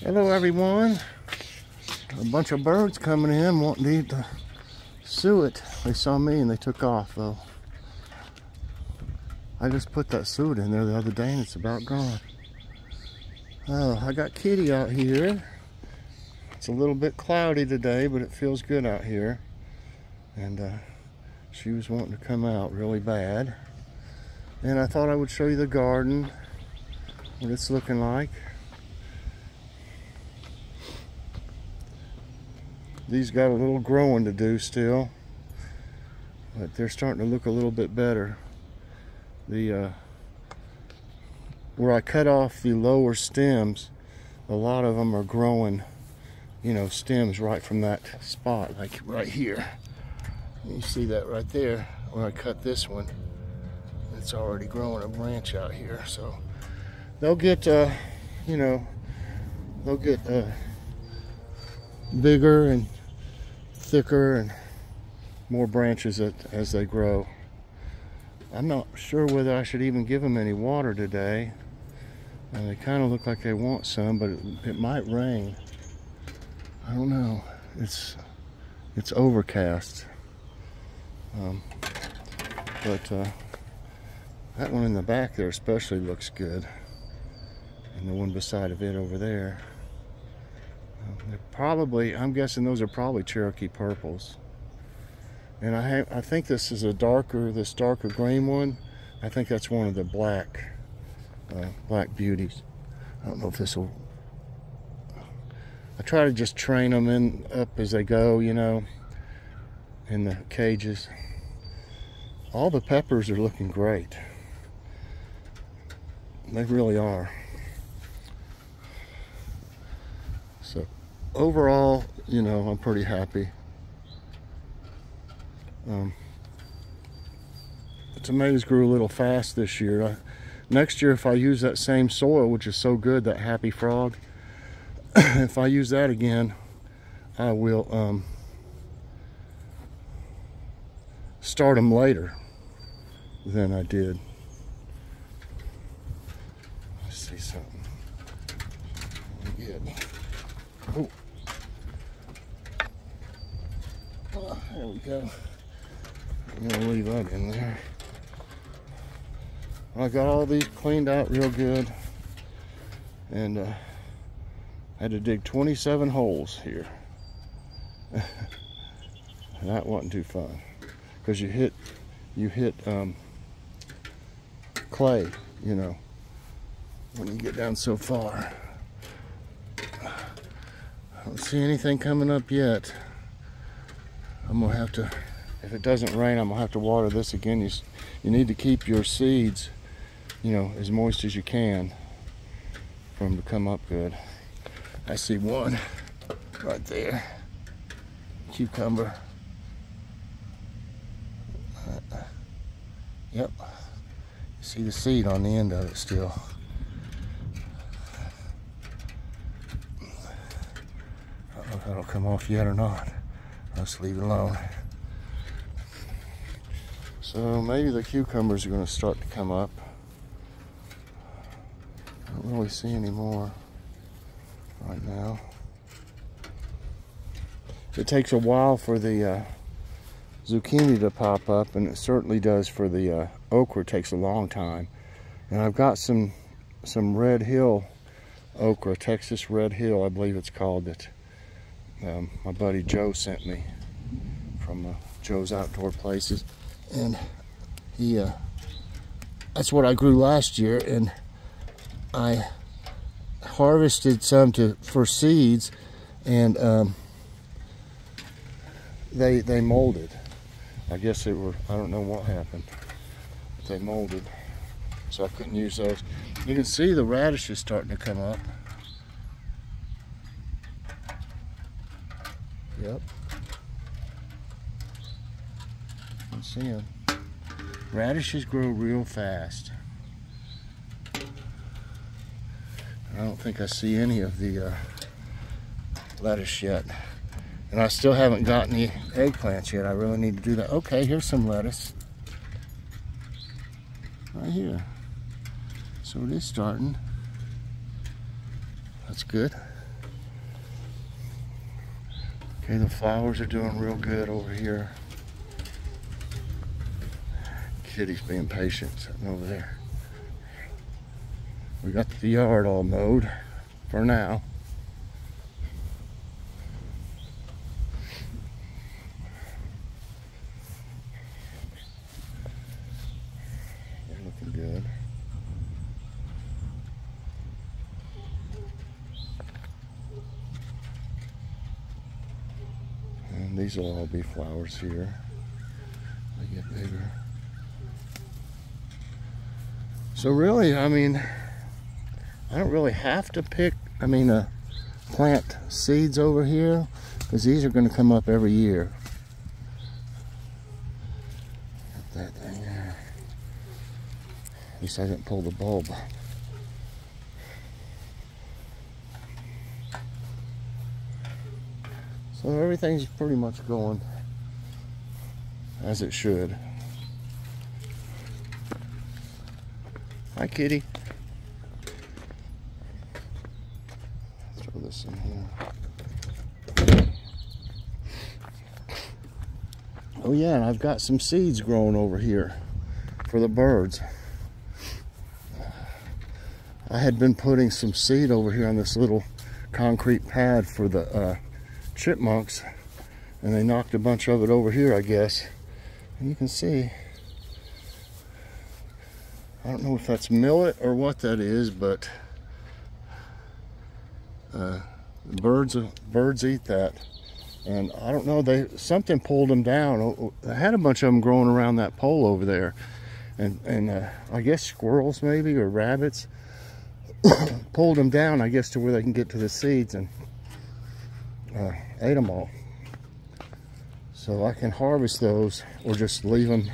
Hello everyone. A bunch of birds coming in wanting to eat the suet. They saw me and they took off though. I just put that suet in there the other day and it's about gone. Oh, I got Kitty out here. It's a little bit cloudy today, but it feels good out here. And she was wanting to come out really bad. And I thought I would show you the garden, what it's looking like. These got a little growing to do still, but they're starting to look a little bit better. The where I cut off the lower stems, a lot of them are growing, you know, stems right from that spot, like right here. You see that right there where I cut this one. It's already growing a branch out here, so they'll get you know, they'll get bigger and thicker and more branches as they grow. I'm not sure whether I should even give them any water today. They kind of look like they want some, but it might rain. I don't know. It's overcast. But that one in the back there especially looks good, and the one beside of it over there. They're probably, I'm guessing those are probably Cherokee purples. And I think this is this darker green one. I think that's one of the black beauties. I don't know if this will. I try to just train them up as they go, you know, in the cages. All the peppers are looking great. They really are. So overall, you know, I'm pretty happy. The tomatoes grew a little fast this year. Next year, if I use that same soil, which is so good, that Happy Frog, if I use that again, I will start them later than I did. Let's see something. Good. Oh. Oh, there we go. I'm gonna leave that in there. I got all these cleaned out real good, and I had to dig 27 holes here. That wasn't too fun because you hit clay, you know, when you get down so far. I don't see anything coming up yet. I'm gonna have to, if it doesn't rain, I'm gonna have to water this again. You need to keep your seeds, you know, as moist as you can for them to come up good. I see one right there, cucumber. Yep, you see the seed on the end of it still. I don't know if that'll come off yet or not. Let's leave it alone. So maybe the cucumbers are going to start to come up. I don't really see any more right now. It takes a while for the zucchini to pop up, and it certainly does for the okra. It takes a long time. And I've got some Red Hill okra, Texas Red Hill, I believe it's called, that my buddy Joe sent me from Joe's Outdoor Places. And he that's what I grew last year, and I harvested some for seeds, and they molded. I guess I don't know what happened, but they molded, so I couldn't use those. You can see the radishes starting to come up. Yep, you can see them. Radishes grow real fast. I don't think I see any of the lettuce yet. And I still haven't gotten the eggplants yet. I really need to do that. Okay, here's some lettuce. Right here. So it is starting. That's good. Okay, the flowers are doing real good over here. Kitty's being patient, sitting over there. We got the yard all mowed for now. They're looking good. And these will all be flowers here. They get bigger. So really, I mean, I don't really have to plant seeds over here, because these are going to come up every year. That thing there. At least I didn't pull the bulb. So everything's pretty much going as it should. Hi, kitty. Throw this in here. Oh yeah, and I've got some seeds growing over here for the birds. I had been putting some seed over here on this little concrete pad for the chipmunks, and they knocked a bunch of it over here, I guess. And you can see, I don't know if that's millet or what that is, but birds eat that. And I don't know, something pulled them down. I had a bunch of them growing around that pole over there, and I guess squirrels maybe, or rabbits pulled them down, I guess, to where they can get to the seeds, and ate them all. So I can harvest those or just leave them,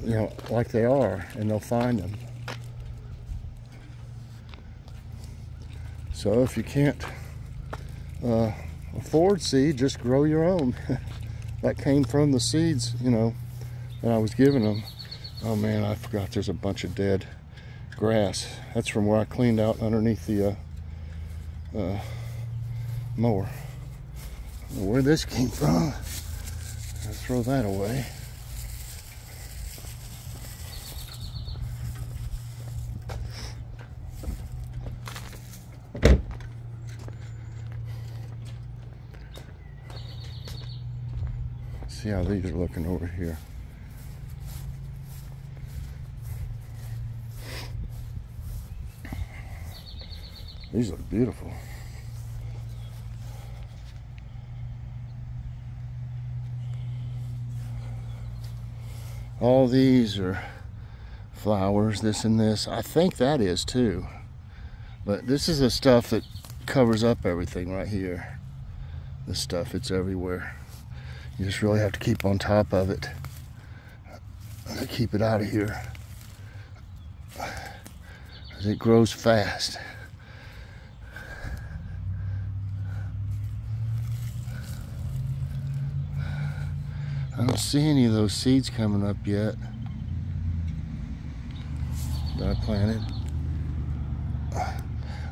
you know, like they are, and they'll find them. So if you can't afford seed, just grow your own. That came from the seeds, you know, that I was giving them. Oh man, I forgot there's a bunch of dead grass. That's from where I cleaned out underneath the mower. I don't know where this came from. I'll throw that away. See how these are looking over here. These look beautiful. All these are flowers, this and this. I think that is too. But this is the stuff that covers up everything right here. This stuff, it's everywhere. You just really have to keep on top of it. Keep it out of here. As it grows fast. I don't see any of those seeds coming up yet that I planted.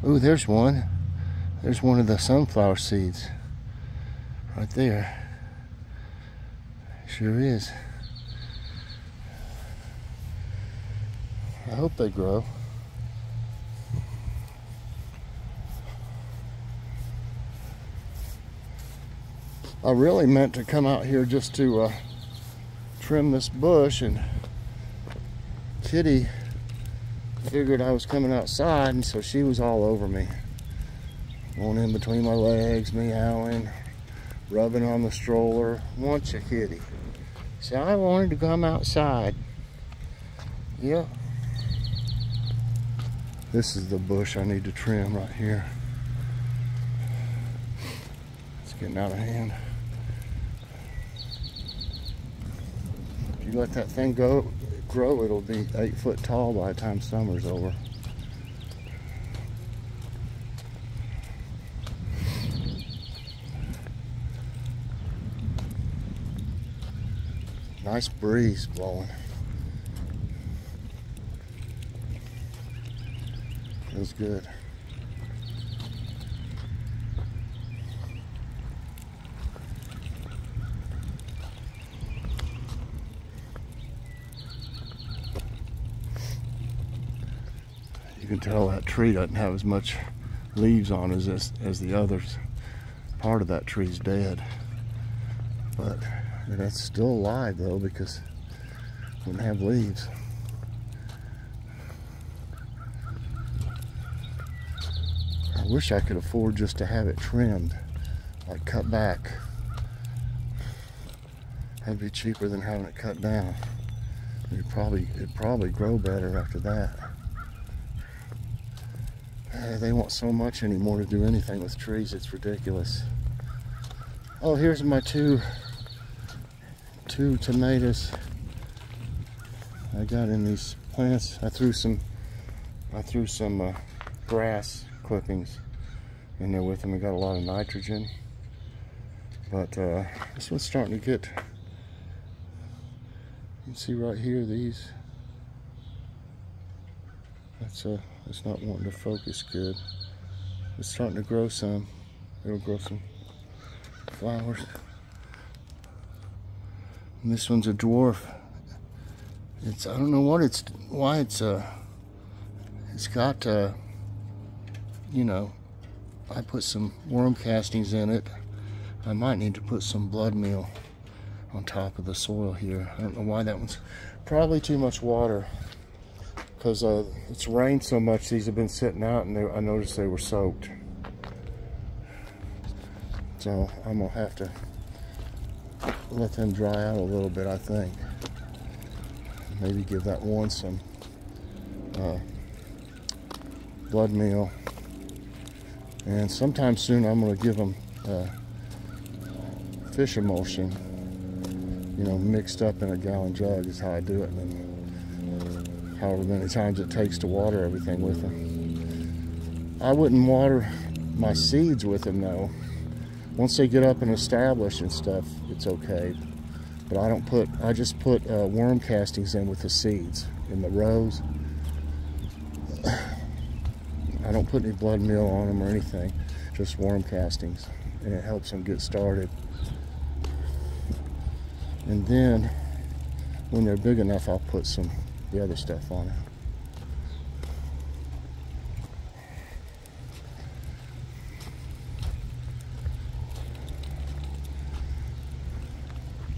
Oh, there's one. There's one of the sunflower seeds right there. Sure is. I hope they grow. I really meant to come out here just to trim this bush, and Kitty figured I was coming outside, and so she was all over me. Going in between my legs, meowing, rubbing on the stroller. Want you, Kitty? So I wanted to come outside. Yeah. This is the bush I need to trim right here. It's getting out of hand. If you let that thing grow, it'll be 8 foot tall by the time summer's over. Nice breeze blowing. Feels good. tell that tree doesn't have as much leaves on as the others. Part of that tree's dead, but that's still alive though, because it wouldn't have leaves. I wish I could afford just to have it trimmed, like cut back. That'd be cheaper than having it cut down. It'd probably grow better after that. They want so much anymore to do anything with trees, it's ridiculous. Oh, here's my two tomatoes I got in these plants. I threw some grass clippings in there with them. I got a lot of nitrogen, but this one's starting to get. You can see right here these. It's not wanting to focus good. It's starting to grow some. It'll grow some flowers. And this one's a dwarf. I don't know why it's got you know, I put some worm castings in it. I might need to put some blood meal on top of the soil here. I don't know why that one's probably too much water, because it's rained so much. These have been sitting out, and I noticed they were soaked. So I'm gonna have to let them dry out a little bit, I think. Maybe give that one some blood meal. And sometime soon I'm gonna give them fish emulsion, you know, mixed up in a gallon jug is how I do it. And then however many times it takes to water everything with them. I wouldn't water my seeds with them though. Once they get up and established and stuff, it's okay. But I just put worm castings in with the seeds in the rows. I don't put any blood meal on them or anything, just worm castings, and it helps them get started. And then when they're big enough, I'll put the other stuff on it.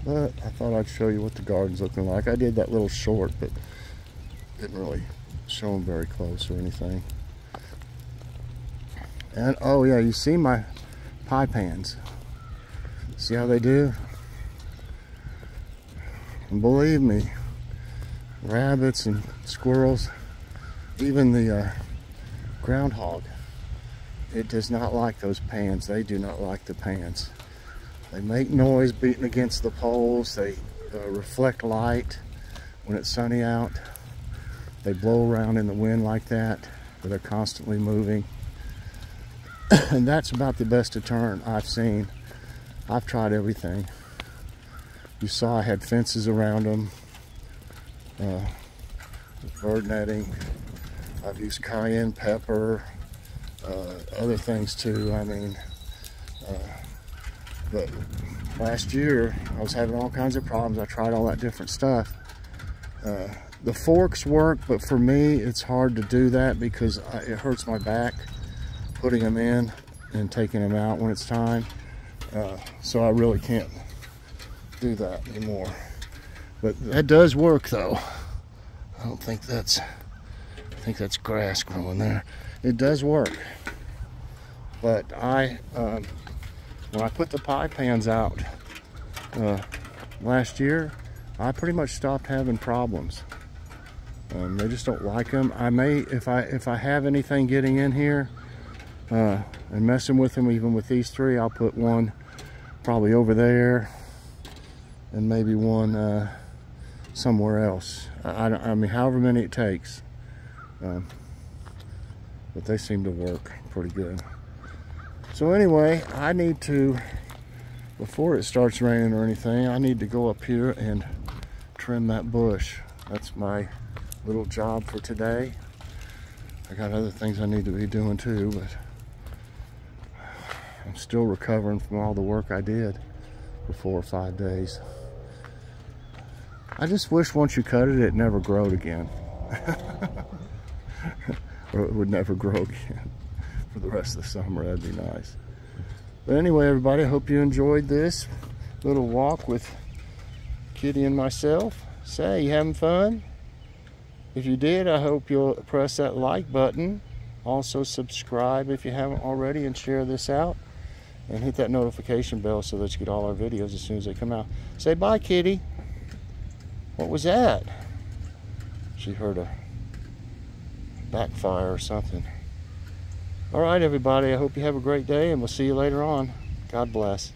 But I thought I'd show you what the garden's looking like. I did that little short, but didn't really show them very close or anything. And oh yeah, you see my pie pans. See how they do? And believe me, rabbits and squirrels, even the groundhog, it does not like those pans. They do not like the pans. They make noise beating against the poles. They reflect light when it's sunny out. They blow around in the wind like that, where they're constantly moving. And that's about the best deterrent I've seen. I've tried everything. You saw I had fences around them, bird netting. I've used cayenne pepper, other things too. I mean, but last year I was having all kinds of problems. I tried all that different stuff. The forks work, but for me it's hard to do that because it hurts my back putting them in and taking them out when it's time. So I really can't do that anymore. But that does work though. I think that's grass growing there. It does work. But when I put the pie pans out last year, I pretty much stopped having problems. They just don't like them. I may, if I have anything getting in here and messing with them, even with these three, I'll put one probably over there and maybe one somewhere else. I mean, however many it takes. But they seem to work pretty good. So anyway, I need to, before it starts raining or anything, I need to go up here and trim that bush. That's my little job for today. I got other things I need to be doing too, but I'm still recovering from all the work I did for 4 or 5 days. I just wish once you cut it, it never growed again. or it would never grow again for the rest of the summer. That'd be nice. But anyway, everybody, I hope you enjoyed this little walk with Kitty and myself. Say, you having fun? If you did, I hope you'll press that like button. Also subscribe if you haven't already, and share this out. And hit that notification bell so that you get all our videos as soon as they come out. Say bye, Kitty. What was that? She heard a backfire or something. All right, everybody, I hope you have a great day, and we'll see you later on. God bless.